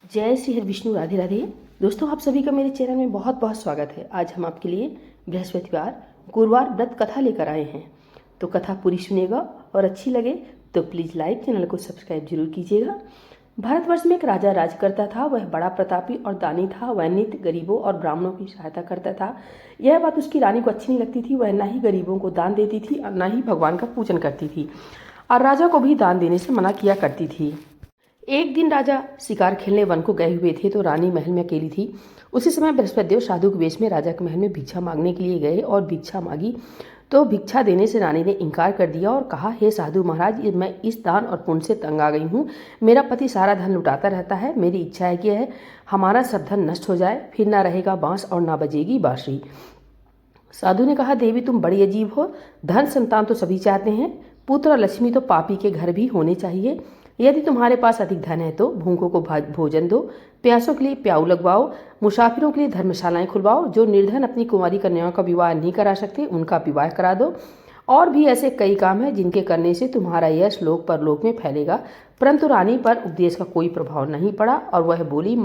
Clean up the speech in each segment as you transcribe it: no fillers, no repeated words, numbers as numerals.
जय श्री हरि विष्णु, राधे राधे। दोस्तों, आप सभी का मेरे चैनल में बहुत बहुत स्वागत है। आज हम आपके लिए बृहस्पतिवार गुरुवार व्रत कथा लेकर आए हैं। तो कथा पूरी सुनिएगा और अच्छी लगे तो प्लीज़ लाइक, चैनल को सब्सक्राइब जरूर कीजिएगा। भारतवर्ष में एक राजा राज करता था। वह बड़ा प्रतापी और दानी था। वह नित्य गरीबों और ब्राह्मणों की सहायता करता था। यह बात उसकी रानी को अच्छी नहीं लगती थी। वह न ही गरीबों को दान देती थी और न ही भगवान का पूजन करती थी, और राजा को भी दान देने से मना किया करती थी। एक दिन राजा शिकार खेलने वन को गए हुए थे, तो रानी महल में अकेली थी। उसी समय बृहस्पति देव साधु के वेश में राजा के महल में भिक्षा मांगने के लिए गए और भिक्षा मांगी, तो भिक्षा देने से रानी ने इनकार कर दिया और कहा, हे साधु महाराज, मैं इस दान और पुण्य से तंग आ गई हूँ। मेरा पति सारा धन लुटाता रहता है। मेरी इच्छा है कि हमारा सब धन नष्ट हो जाए, फिर ना रहेगा बांस और ना बजेगी बांसुरी। साधु ने कहा, देवी तुम बड़ी अजीब हो। धन संतान तो सभी चाहते हैं, पुत्र और लक्ष्मी तो पापी के घर भी होने चाहिए। यदि तुम्हारे पास अधिक धन है तो भूखों को भोजन दो, प्यासों के लिए प्याऊ लगवाओ, मुसाफिरों के लिए धर्मशालाएं खुलवाओ, जो निर्धन अपनी कुंवारी कन्याओं का विवाह नहीं करा सकते उनका विवाह करा दो। और भी ऐसे कई काम हैं जिनके करने से तुम्हारा यश लोक परलोक में फैलेगा। परंतु रानी पर उपदेश का कोई प्रभाव नहीं पड़ा और वह बोली,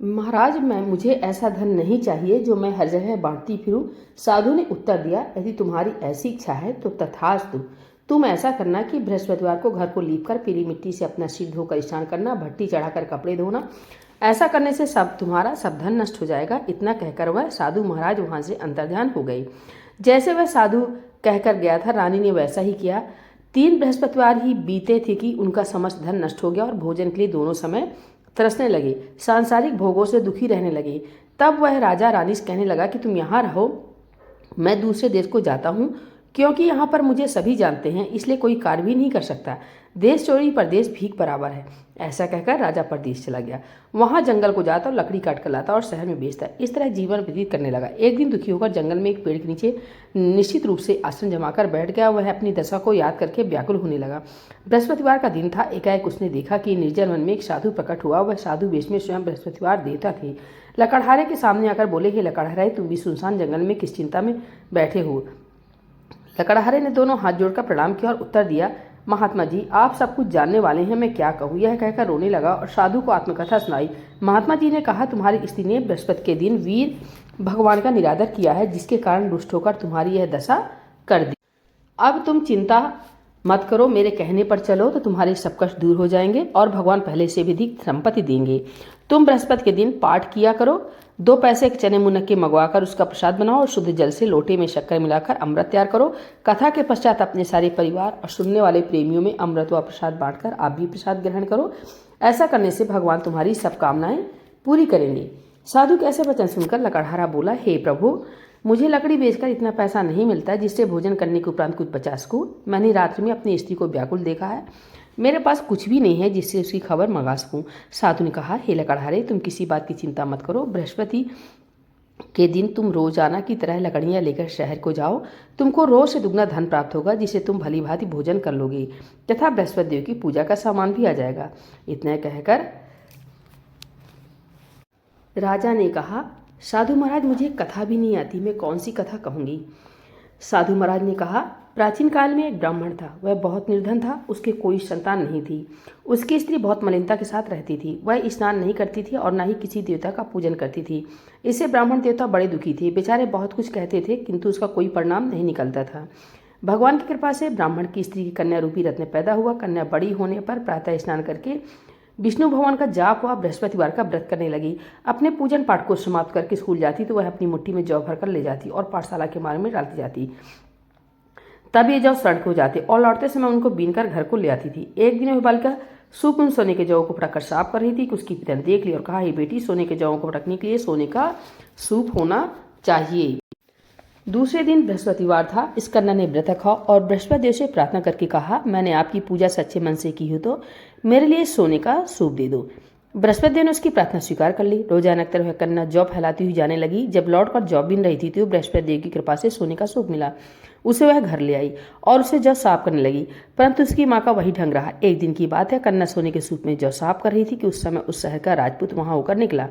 महाराज मुझे ऐसा धन नहीं चाहिए जो मैं हर जगह बांटती फिरूं। साधु ने उत्तर दिया, यदि तुम्हारी ऐसी इच्छा है तो तथास्तु। तुम ऐसा करना कि बृहस्पतिवार को घर को लीपकर पीली मिट्टी से अपना सिर धोकर स्नान करना, भट्टी चढ़ाकर कपड़े धोना। ऐसा करने से तुम्हारा सब धन नष्ट हो जाएगा। इतना कहकर वह साधु महाराज वहां से अंतर्ध्यान हो गए। जैसे वह साधु कहकर गया था, रानी ने वैसा ही किया। 3 बृहस्पतिवार ही बीते थे कि उनका समस्त धन नष्ट हो गया और भोजन के लिए दोनों समय तरसने लगे, सांसारिक भोगों से दुखी रहने लगे। तब वह राजा रानी से कहने लगा कि तुम यहाँ रहो, मैं दूसरे देश को जाता हूँ, क्योंकि यहाँ पर मुझे सभी जानते हैं, इसलिए कोई कार्य भी नहीं कर सकता। देश चोरी परदेश भीख बराबर है। ऐसा कहकर राजा परदेश चला गया। वहाँ जंगल को जाता और लकड़ी काट कर लाता और शहर में बेचता। इस तरह जीवन व्यतीत करने लगा। एक दिन दुखी होकर जंगल में एक पेड़ के नीचे निश्चित रूप से आसन जमाकर बैठ गया। वह अपनी दशा को याद करके व्याकुल होने लगा। बृहस्पतिवार का दिन था। एकाएक उसने देखा कि निर्जन वन में एक साधु प्रकट हुआ। वह साधु वेश में स्वयं बृहस्पतिवार देवता थे। लकड़हारे के सामने आकर बोले, हे लकड़हारे, तुम भी सुनसान जंगल में किस चिंता में बैठे हो? लकड़हारे ने दोनों हाथ जोड़कर प्रणाम किया और उत्तर दिया, महात्मा जी, आप सब कुछ जानने वाले हैं, मैं क्या कहूँ। यह कहकर रोने लगा और साधु को आत्मकथा सुनाई। महात्मा जी ने कहा, तुम्हारी स्त्री ने बृहस्पति के दिन वीर भगवान का निरादर किया है, जिसके कारण रुष्ट होकर तुम्हारी यह दशा कर दी। अब तुम चिंता मत करो, मेरे कहने पर चलो तो तुम्हारे सब कष्ट दूर हो जाएंगे और भगवान पहले से भी अधिक संपत्ति देंगे। तुम बृहस्पति के दिन पाठ किया करो। 2 पैसे के चने मुनक्के मंगवाकर उसका प्रसाद बनाओ और शुद्ध जल से लोटे में शक्कर मिलाकर अमृत तैयार करो। कथा के पश्चात अपने सारे परिवार और सुनने वाले प्रेमियों में अमृत व प्रसाद बांटकर आप भी प्रसाद ग्रहण करो। ऐसा करने से भगवान तुम्हारी सब कामनाएं पूरी करेंगे। साधु के ऐसे वचन सुनकर लकड़हारा बोला, हे प्रभु, मुझे लकड़ी बेचकर इतना पैसा नहीं मिलता जिससे भोजन करने के उपरांत कुछ बचा सकूं। मैंने रात्रि में अपनी स्त्री को व्याकुल देखा है। मेरे पास कुछ भी नहीं है जिससे उसकी खबर मंगा सकूं। साधु ने कहा, हे लकड़हारे, तुम किसी बात की चिंता मत करो। बृहस्पति के दिन तुम रोजाना की तरह लकड़ियां लेकर शहर को जाओ। तुमको रोज से दुगना धन प्राप्त होगा, जिससे तुम भली भांति भोजन कर लोगे तथा बृहस्पति देव की पूजा का सामान भी आ जाएगा। इतना कहकर राजा ने कहा, साधु महाराज, मुझे कथा भी नहीं आती, मैं कौन सी कथा कहूँगी। साधु महाराज ने कहा, प्राचीन काल में एक ब्राह्मण था। वह बहुत निर्धन था। उसके कोई संतान नहीं थी। उसकी स्त्री बहुत मलिनता के साथ रहती थी। वह स्नान नहीं करती थी और न ही किसी देवता का पूजन करती थी। इससे ब्राह्मण देवता बड़े दुखी थे। बेचारे बहुत कुछ कहते थे, किंतु उसका कोई परिणाम नहीं निकलता था। भगवान की कृपा से ब्राह्मण की स्त्री की कन्या रूपी रत्न पैदा हुआ। कन्या बड़ी होने पर प्रातः स्नान करके विष्णु भगवान का जाप हुआ, बृहस्पतिवार का व्रत करने लगी। अपने पूजन पाठ को समाप्त करके स्कूल जाती तो वह अपनी मुट्ठी में जौ भरकर ले जाती और पाठशाला के मार्ग में डालती जाती। तब ये जौ सड़क हो जाते और लौटते समय उनको बीनकर घर को ले आती थी। एक दिन वह बालिका सूप सोने के जौ को फटककर साफ कर रही थी कि उसकी पिता ने देख लिया और कहा, हे बेटी, सोने के जौ को फटकने के लिए सोने का सूप होना चाहिए। दूसरे दिन बृहस्पतिवार था। इस कन्या ने व्रत रखा और बृहस्पति देव से प्रार्थना करके कहा, मैंने आपकी पूजा सच्चे मन से की हो तो मेरे लिए सोने का सूप दे दो। बृहस्पति देव ने उसकी प्रार्थना स्वीकार कर ली। रोजाना वह कन्या जौ फैलाती हुई जाने लगी। जब लौटकर जौ बीन रही थी तो बृहस्पति देव की कृपा से सोने का सूप मिला। उसे वह घर ले आई और उसे जौ साफ करने लगी, परंतु उसकी माँ का वही ढंग रहा। एक दिन की बात है, कन्या सोने के सूप में जौ साफ कर रही थी कि उस समय उस शहर का राजपूत वहां होकर निकला।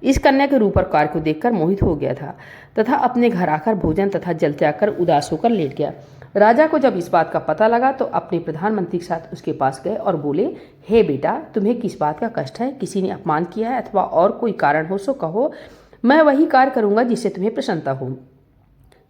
इस कन्या के रूप और कार्य को देखकर मोहित हो गया था तथा अपने घर आकर भोजन तथा जल त्याग कर उदास होकर लेट गया। राजा को जब इस बात का पता लगा तो अपने प्रधानमंत्री के साथ उसके पास गए और बोले, हे बेटा, तुम्हें किस बात का कष्ट है? किसी ने अपमान किया है अथवा और कोई कारण हो सो कहो, मैं वही कार्य करूंगा जिससे तुम्हें प्रसन्नता हो।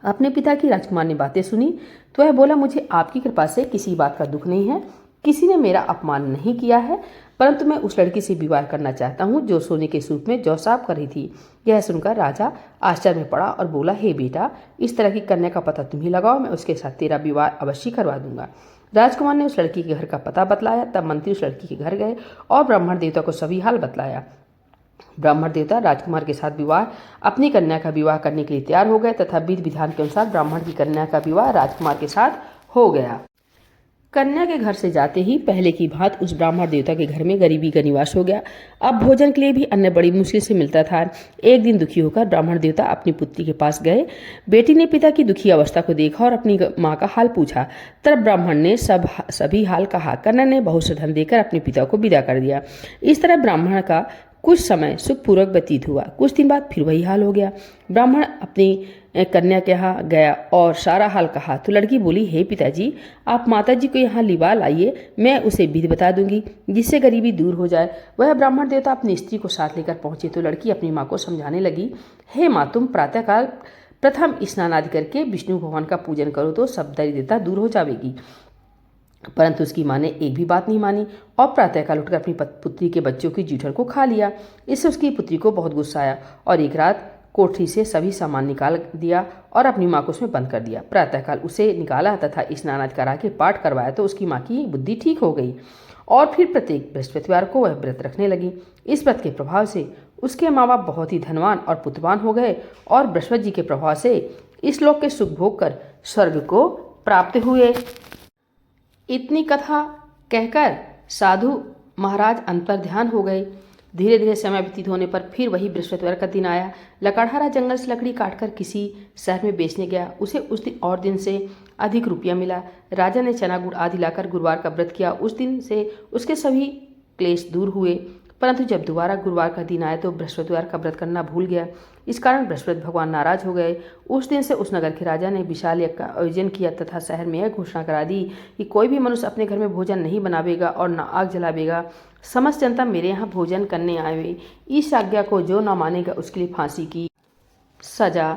अपने पिता की राजकुमार ने बातें सुनी तो वह बोला, मुझे आपकी कृपा से किसी बात का दुख नहीं है, किसी ने मेरा अपमान नहीं किया है, परंतु मैं उस लड़की से विवाह करना चाहता हूँ जो सोने के सूप में जौ साफ कर रही थी। यह सुनकर राजा आश्चर्य में पड़ा और बोला, हे बेटा, इस तरह की कन्या का पता तुम ही लगाओ, मैं उसके साथ तेरा विवाह अवश्य करवा दूंगा। राजकुमार ने उस लड़की के घर का पता बतलाया। तब मंत्री उस लड़की के घर गए और ब्राह्मण देवता को सभी हाल बतलाया। ब्राह्मण देवता राजकुमार के साथ विवाह अपनी कन्या का विवाह करने के लिए तैयार हो गए तथा विधि विधान के अनुसार ब्राह्मण की कन्या का विवाह राजकुमार के साथ हो गया। कन्या के घर से जाते ही पहले की भांति उस ब्राह्मण देवता के घर में गरीबी का निवास हो गया। अब भोजन के लिए भी अन्न बड़ी मुश्किल से मिलता था। एक दिन दुखी होकर ब्राह्मण देवता अपनी पुत्री के पास गए। बेटी ने पिता की दुखी अवस्था को देखा और अपनी माँ का हाल पूछा। तब ब्राह्मण ने सभी हाल कहा। कन्या ने बहुत से धन देकर अपने पिता को विदा कर दिया। इस तरह ब्राह्मण का कुछ समय सुखपूर्वक व्यतीत हुआ। कुछ दिन बाद फिर वही हाल हो गया। ब्राह्मण अपनी कन्या के यहाँ गया और सारा हाल कहा तो लड़की बोली, हे पिताजी, आप माताजी को यहाँ लिवा लाइए, मैं उसे विधि बता दूंगी जिससे गरीबी दूर हो जाए। वह ब्राह्मण देवता अपनी स्त्री को साथ लेकर पहुंचे तो लड़की अपनी माँ को समझाने लगी, हे माँ, तुम प्रातःकाल प्रथम स्नान आदि करके विष्णु भगवान का पूजन करो तो सब दरिद्रता दूर हो जाएगी। परंतु उसकी माँ ने एक भी बात नहीं मानी और प्रातःकाल उठकर अपनी पुत्री के बच्चों की जूठर को खा लिया। इससे उसकी पुत्री को बहुत गुस्सा आया और एक रात कोठरी से सभी सामान निकाल दिया और अपनी माँ को उसमें बंद कर दिया। प्रातःकाल उसे निकाला तथा स्नान आदि करा के पाठ करवाया तो उसकी माँ की बुद्धि ठीक हो गई और फिर प्रत्येक बृहस्पतिवार को वह व्रत रखने लगी। इस व्रत के प्रभाव से उसके माँ बाप बहुत ही धनवान और पुत्रवान हो गए और बृहस्पति जी के प्रभाव से इस लोक के सुख भोग कर स्वर्ग को प्राप्त हुए। इतनी कथा कहकर साधु महाराज अंतर ध्यान हो गए। धीरे धीरे समय व्यतीत होने पर फिर वही बृहस्पतिवार का दिन आया। लकड़हारा जंगल से लकड़ी काटकर किसी शहर में बेचने गया। उसे उस दिन और दिन से अधिक रुपया मिला। राजा ने चना गुड़ आदि लाकर गुरुवार का व्रत किया। उस दिन से उसके सभी क्लेश दूर हुए। परंतु जब दोबारा गुरुवार का दिन आया तो बृहस्पतिवार का व्रत करना भूल गया। इस कारण बृहस्पति भगवान नाराज हो गए। उस दिन से उस नगर के राजा ने विशाल यज्ञ का आयोजन किया तथा शहर में यह घोषणा करा दी कि कोई भी मनुष्य अपने घर में भोजन नहीं बनावेगा और न आग जलावेगा। समस्त जनता मेरे यहाँ भोजन करने आवे। इस आज्ञा को जो न मानेगा उसके लिए फांसी की सजा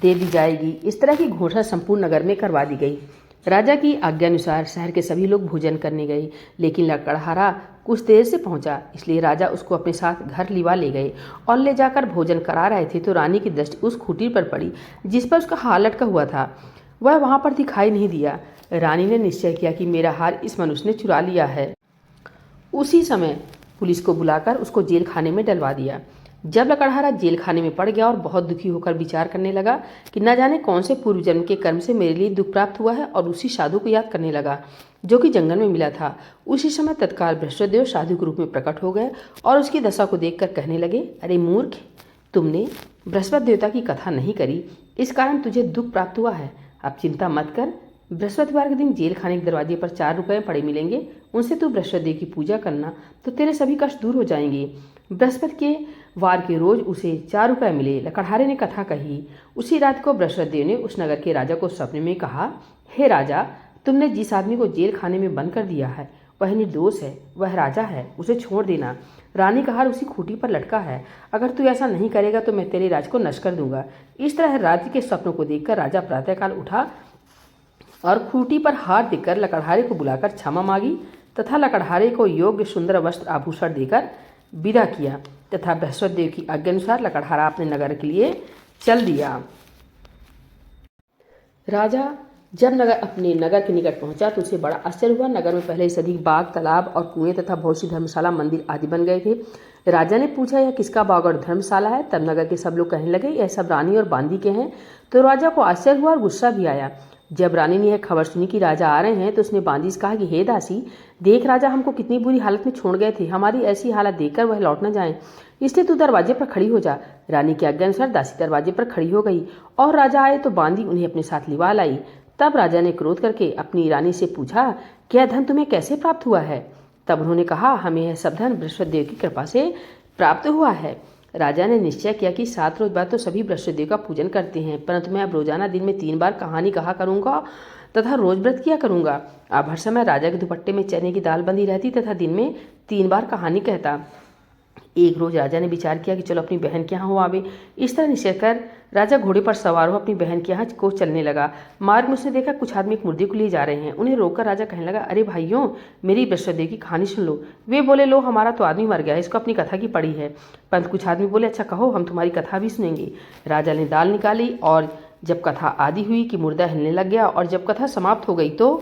दे दी जाएगी। इस तरह की घोषणा संपूर्ण नगर में करवा दी गई। राजा की आज्ञानुसार शहर के सभी लोग भोजन करने गए, लेकिन लकड़हारा कुछ देर से पहुंचा, इसलिए राजा उसको अपने साथ घर लिवा ले गए और ले जाकर भोजन करा रहे थे तो रानी की दृष्टि उस खूंटी पर पड़ी जिस पर उसका हार लटका हुआ था। वह वहां पर दिखाई नहीं दिया। रानी ने निश्चय किया कि मेरा हार इस मनुष्य ने चुरा लिया है। उसी समय पुलिस को बुलाकर उसको जेल खाने में डलवा दिया। जब लकड़हारा जेल खाने में पड़ गया और बहुत दुखी होकर विचार करने लगा कि न जाने कौन से पूर्व जन्म के कर्म से मेरे लिए दुख प्राप्त हुआ है और उसी साधु को याद करने लगा जो कि जंगल में मिला था। उसी समय तत्काल बृहस्पतिदेव साधु के रूप में प्रकट हो गए और उसकी दशा को देखकर कहने लगे, अरे मूर्ख, तुमने बृहस्पति देवता की कथा नहीं करी, इस कारण तुझे दुख प्राप्त हुआ है। अब चिंता मत कर, बृहस्पतिवार के दिन जेल खाने के दरवाजे पर 4 रुपये पड़े मिलेंगे, उनसे तू बृहस्पति देव की पूजा करना तो तेरे सभी कष्ट दूर हो जाएंगे। बृहस्पति के वार के रोज उसे 4 रुपये मिले। लकड़हारे ने कथा कही। उसी रात को बृहस्पति देव ने उस नगर के राजा को सपने में कहा, हे राजा, तुमने जिस आदमी को जेल खाने में बंद कर दिया है वह निर्दोष है, वह राजा है, उसे छोड़ देना। रानी का हार उसी खूंटी पर लटका है। अगर तू ऐसा नहीं करेगा तो मैं तेरे राज को नष्ट कर दूंगा। इस तरह राज्य के सपनों को देखकर राजा प्रातःकाल उठा और खूंटी पर हार देकर लकड़हारे को बुलाकर क्षमा मांगी तथा लकड़हारे को योग्य सुंदर वस्त्र आभूषण देकर विदा किया तथा बृहस्पति देव की आज्ञानुसार लकड़हारा अपने नगर के लिए चल दिया। राजा जब अपने नगर के निकट पहुंचा तो उसे बड़ा आश्चर्य हुआ। नगर में पहले से अधिक बाग, तालाब और कुएं तथा बहुत सी धर्मशाला, मंदिर आदि बन गए थे। राजा ने पूछा, यह किसका बाग और धर्मशाला है? तब नगर के सब लोग कहने लगे, यह सब रानी और बांदी के हैं। तो राजा को आश्चर्य हुआ और गुस्सा भी आया। जब रानी ने यह खबर सुनी कि राजा आ रहे हैं तो उसने बांदी से कहा कि हे दासी, देख राजा हमको कितनी बुरी हालत में छोड़ गए थे, हमारी ऐसी हालत देखकर वह लौट न जाए, इसलिए तू दरवाजे पर खड़ी हो जा। रानी की आज्ञा अनुसार दासी दरवाजे पर खड़ी हो गई और राजा आए तो बांदी उन्हें अपने साथ लिवा लाई। तब राजा ने क्रोध करके अपनी रानी से पूछा, क्या धन तुम्हें कैसे प्राप्त हुआ है? तब उन्होंने कहा, हमें यह सब धन बृहस्पति देव की कृपा से प्राप्त हुआ है। राजा ने निश्चय किया कि 7 रोज बाद तो सभी बृहस्पति देव का पूजन करते हैं, परंतु मैं अब रोजाना दिन में 3 बार कहानी कहा करूंगा तथा रोज व्रत किया करूंगा। अब हर समय राजा के दुपट्टे में चने की दाल बंधी रहती तथा दिन में 3 बार कहानी कहता। एक रोज राजा ने विचार किया कि चलो अपनी बहन के यहाँ हो आवे। इस तरह निश्चय कर राजा घोड़े पर सवार हो अपनी बहन के यहाँ को चलने लगा। मार्ग में उसने देखा कुछ आदमी एक मुर्दे को लिए जा रहे हैं। उन्हें रोककर राजा कहने लगा, अरे भाइयों, मेरी बृहस्पति की कहानी सुन लो। वे बोले, लो, हमारा तो आदमी मर गया, इसको अपनी कथा की पड़ी है। परंतु कुछ आदमी बोले, अच्छा कहो, हम तुम्हारी कथा भी सुनेंगे। राजा ने दाल निकाली और जब कथा आदि हुई कि मुर्दा हिलने लग गया और जब कथा समाप्त हो गई तो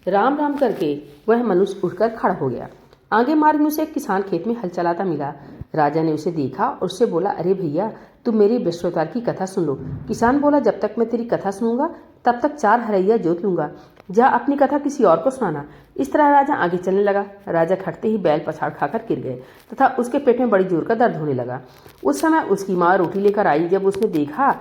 राम राम करके वह मनुष्य उठकर खड़ा हो गया। आगे मार्ग में उसे एक किसान खेत में हल चलाता मिला। राजा ने उसे देखा और उससे बोला, अरे भैया, तुम मेरी बृहस्पतिवार की कथा सुन लो। किसान बोला, जब तक मैं तेरी कथा सुनूंगा तब तक 4 हरैया जोत लूंगा। जा अपनी कथा किसी और को सुनाना। इस तरह राजा आगे चलने लगा। राजा खटते ही बैल पछाड़ खाकर गिर गए तथा उसके पेट में बड़ी जोर का दर्द होने लगा। उस समय उसकी माँ रोटी लेकर आई। जब उसने देखा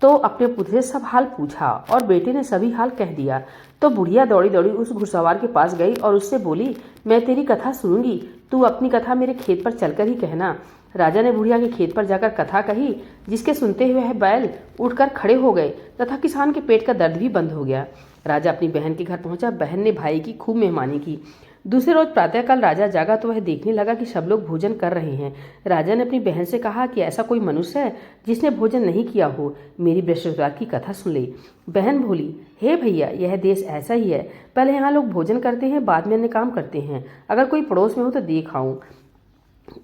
तो अपने पुत्र से सब हाल पूछा और बेटे ने सभी हाल कह दिया। तो बुढ़िया दौड़ी दौड़ी उस घुड़सवार के पास गई और उससे बोली, मैं तेरी कथा सुनूंगी, तू अपनी कथा मेरे खेत पर चलकर ही कहना। राजा ने बुढ़िया के खेत पर जाकर कथा कही, जिसके सुनते हुए वह बैल उठकर खड़े हो गए तथा किसान के पेट का दर्द भी बंद हो गया। राजा अपनी बहन के घर पहुंचा। बहन ने भाई की खूब मेहमानी की। दूसरे रोज प्रातःकाल राजा जागा तो वह देखने लगा कि सब लोग भोजन कर रहे हैं। राजा ने अपनी बहन से कहा कि ऐसा कोई मनुष्य है जिसने भोजन नहीं किया हो, मेरी बृहस्पतिवार की कथा सुन ले। बहन बोली, हे भैया, यह देश ऐसा ही है, पहले यहाँ लोग भोजन करते हैं, बाद में अन्य काम करते हैं। अगर कोई पड़ोस में हो तो देख आऊं।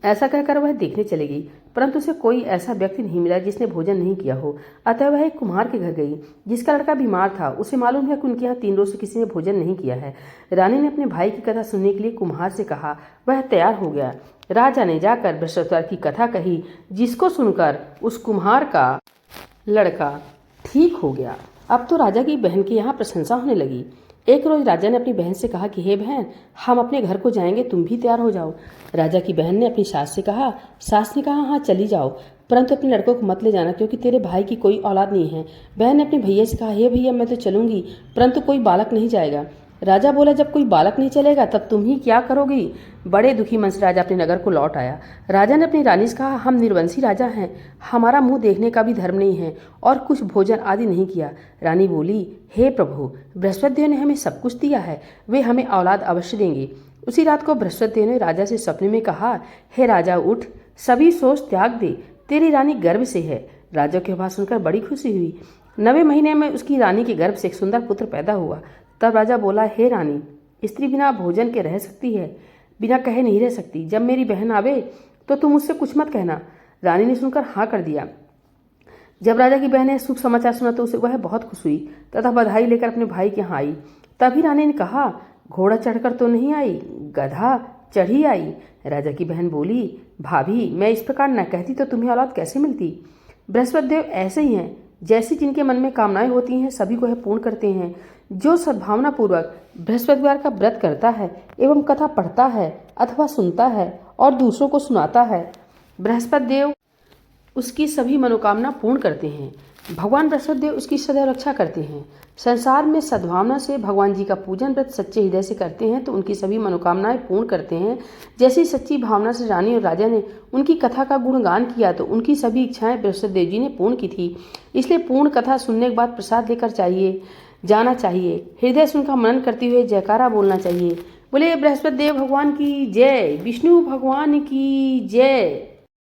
ऐसा कहकर वह देखने चली गई, परंतु उसे कोई ऐसा व्यक्ति नहीं मिला जिसने भोजन नहीं किया हो। अतः वह एक कुम्हार के घर गई, जिसका लड़का बीमार था। उसे मालूम है कि उनके यहाँ 3 रोज से किसी ने भोजन नहीं किया है। रानी ने अपने भाई की कथा सुनने के लिए कुम्हार से कहा। वह तैयार हो गया। राजा ने जाकर बृहस्पतिवार की कथा कही, जिसको सुनकर उस कुम्हार का लड़का ठीक हो गया। अब तो राजा की बहन के यहाँ प्रशंसा होने लगी। एक रोज राजा ने अपनी बहन से कहा कि हे बहन, हम अपने घर को जाएंगे, तुम भी तैयार हो जाओ। राजा की बहन ने अपनी सास से कहा। सास ने कहा, हाँ चली जाओ, परंतु अपने लड़कों को मत ले जाना, क्योंकि तेरे भाई की कोई औलाद नहीं है। बहन ने अपने भैया से कहा, हे भैया, मैं तो चलूंगी, परंतु कोई बालक नहीं जाएगा। राजा बोला, जब कोई बालक नहीं चलेगा तब तुम ही क्या करोगी। बड़े दुखी मन से राजा अपने नगर को लौट आया। राजा ने अपनी रानी से कहा, हम निर्वंशी राजा हैं, हमारा मुंह देखने का भी धर्म नहीं है और कुछ भोजन आदि नहीं किया। रानी बोली, हे प्रभु, बृहस्पति देव ने हमें सब कुछ दिया है, वे हमें औलाद अवश्य देंगे। उसी रात को बृहस्पति देव ने राजा से सपने में कहा, हे राजा, उठ, सभी सोच त्याग दे, तेरी रानी गर्भ से है। राजा की बात सुनकर बड़ी खुशी हुई। 9वें महीने में उसकी रानी के गर्भ से एक सुंदर पुत्र पैदा हुआ। तब राजा बोला, हे रानी, स्त्री बिना भोजन के रह सकती है, बिना कहे नहीं रह सकती। जब मेरी बहन आवे तो तुम उससे कुछ मत कहना। रानी ने सुनकर हाँ कर दिया। जब राजा की बहन ने शुभ समाचार सुना तो उसे वह बहुत खुश हुई तथा बधाई लेकर अपने भाई के यहाँ आई। तभी रानी ने कहा, घोड़ा चढ़कर तो नहीं आई, गधा चढ़ी आई। राजा की बहन बोली, भाभी, मैं इस प्रकार न कहती तो तुम्हें औलाद कैसे मिलती। बृहस्पति देव ऐसे ही हैं, जैसी जिनके मन में कामनाएं होती हैं सभी को यह पूर्ण करते हैं। जो सद्भावना पूर्वक बृहस्पतिवार का व्रत करता है एवं कथा पढ़ता है अथवा सुनता है और दूसरों को सुनाता है, बृहस्पति देव उसकी सभी मनोकामना पूर्ण करते हैं। भगवान बृहस्पति देव उसकी सदैव रक्षा करते हैं। संसार में सद्भावना से भगवान जी का पूजन व्रत सच्चे हृदय से करते हैं तो उनकी सभी मनोकामनाएं पूर्ण करते हैं। जैसी सच्ची भावना से रानी और राजा ने उनकी कथा का गुणगान किया तो उनकी सभी इच्छाएं बृहस्पति देव जी ने पूर्ण की थी। इसलिए पूर्ण कथा सुनने के बाद प्रसाद लेकर जाना चाहिए। हृदय से उनका मनन करते हुए जयकारा बोलना चाहिए। बोले बृहस्पति देव भगवान की जय, विष्णु भगवान की जय।